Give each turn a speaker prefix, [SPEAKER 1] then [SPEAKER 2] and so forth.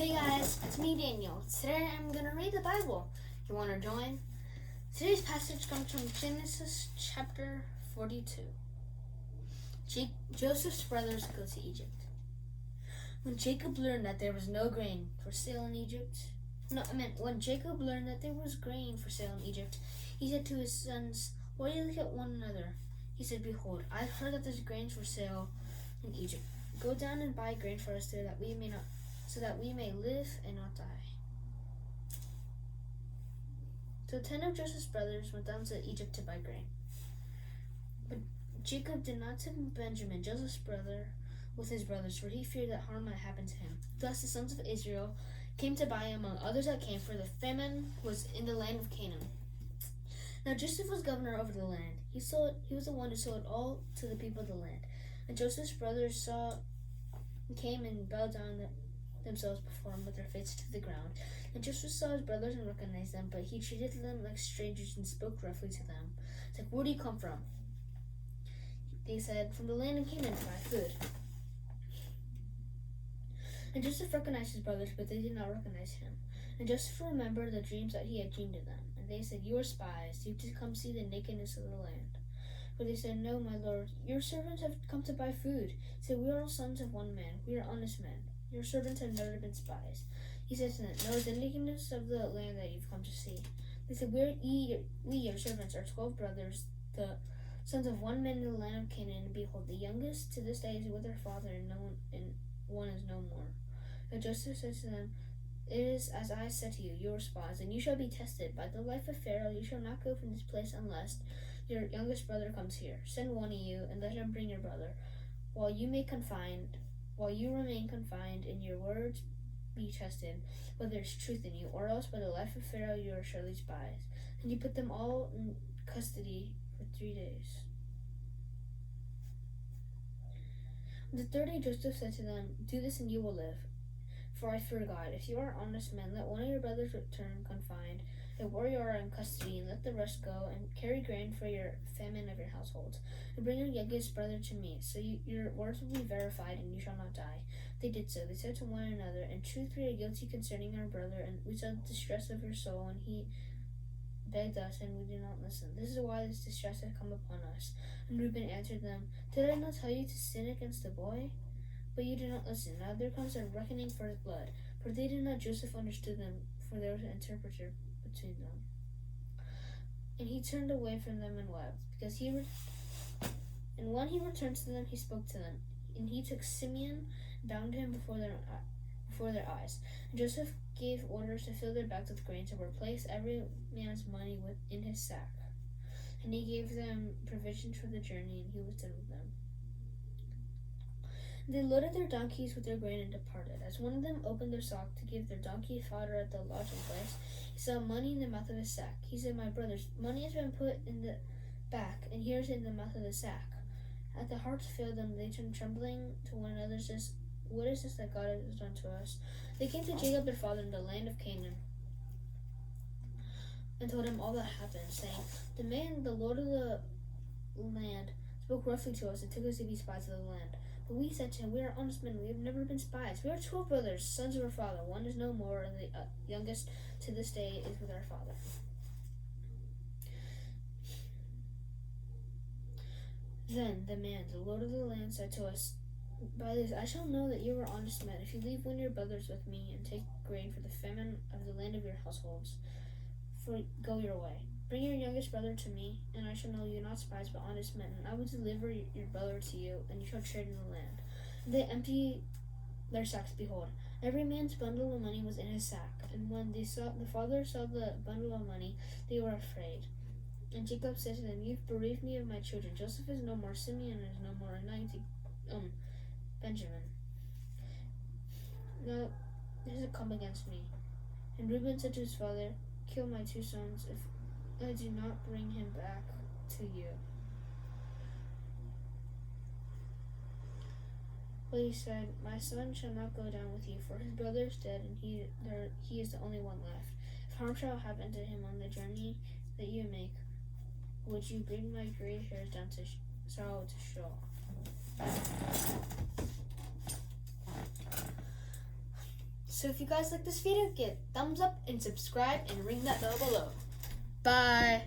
[SPEAKER 1] Hey guys, it's me Daniel. Today I'm going to read the Bible. You want to join? Today's passage comes from Genesis chapter 42. Joseph's brothers go to Egypt. When Jacob learned that there was no grain for sale in Egypt, when Jacob learned that there was grain for sale in Egypt, he said to his sons, "Why do you look at one another?" He said, "Behold, I've heard that there's grain for sale in Egypt. Go down and buy grain for us there, so that we may live and not die." So 10 of Joseph's brothers went down to Egypt to buy grain. But Jacob did not send Benjamin, Joseph's brother, with his brothers, for he feared that harm might happen to him. Thus the sons of Israel came to buy among others that came, for the famine was in the land of Canaan. Now Joseph was governor over the land. He was the one who sold all to the people of the land. And Joseph's brothers came and bowed down themselves before him with their faces to the ground. And Joseph saw his brothers and recognized them, but he treated them like strangers and spoke roughly to them. It's like, "Where do you come from?" They said, "From the land of Canaan to buy food." And Joseph recognized his brothers, but they did not recognize him. And Joseph remembered the dreams that he had dreamed of them. And they said, "You are spies. You have come see the nakedness of the land." But they said, "No, my lord, your servants have come to buy food." He said, "We are all sons of one man. We are honest men. Your servants have never been spies." He said to them, "No, it's the nakedness of the land that you've come to see." They said, We, your servants, are 12 brothers, the sons of one man in the land of Canaan. And behold, the youngest to this day is with her father, and one is no more." And Joseph said to them, "It is as I said to you, you are spies, and you shall be tested. By the life of Pharaoh, you shall not go from this place unless your youngest brother comes here. Send one of you, and let him bring your brother, while you remain confined, and your words be tested, whether there is truth in you, or else by the life of Pharaoh you are surely spies." And he put them all in custody for 3 days. On the third day Joseph said to them, "Do this and you will live. For I fear God. If you are honest men, let one of your brothers return confined, and where you are in custody, and let the rest go, and carry grain for your famine of your households. And bring your youngest brother to me, so your words will be verified, and you shall not die." They did so. They said to one another, "In truth we are guilty concerning our brother, and we saw the distress of your soul, and he begged us, and we did not listen. This is why this distress has come upon us." And Reuben answered them, "Did I not tell you to sin against the boy? But you did not listen. Now there comes a reckoning for his blood." For they did not. Joseph understood them, for there was an interpreter between them. And he turned away from them and wept, and when he returned to them, he spoke to them. And he took Simeon, bound him before their eyes. And Joseph gave orders to fill their bags with grain, to replace every man's money in his sack. And he gave them provisions for the journey, and he was done with them. They loaded their donkeys with their grain and departed. As one of them opened their sack to give their donkey fodder at the lodging place, he saw money in the mouth of his sack. He said, "My brothers, money has been put in the back, and here is in the mouth of the sack." At the hearts failed them, they turned trembling to one another, and said, "What is this that God has done to us?" They came to Jacob their father in the land of Canaan, and told him all that happened, saying, "The man, the lord of the land, spoke roughly to us and took us to be spies of the land. But we said to him, 'We are honest men, we have never been spies. We are 12 brothers, sons of our father. One is no more, and the youngest to this day is with our father.'" Then the man, the lord of the land, said to us, "By this I shall know that you are honest men, if you leave one of your brothers with me, and take grain for the famine of the land of your households. For go your way. Bring your youngest brother to me, and I shall know you not spies, but honest men, and I will deliver your brother to you, and you shall trade in the land." And they emptied their sacks. Behold, every man's bundle of money was in his sack. And when the father saw the bundle of money, they were afraid. And Jacob said to them, "You've bereaved me of my children. Joseph is no more, Simeon is no more, and now you take Benjamin. Now this has come against me." And Reuben said to his father, "Kill my 2 sons if I do not bring him back to you." But he said, "My son shall not go down with you, for his brother is dead, and he is the only one left. If harm shall happen to him on the journey that you make, would you bring my gray hairs down to Sheol?" So if you guys like this video, give thumbs up and subscribe and ring that bell below.
[SPEAKER 2] Bye.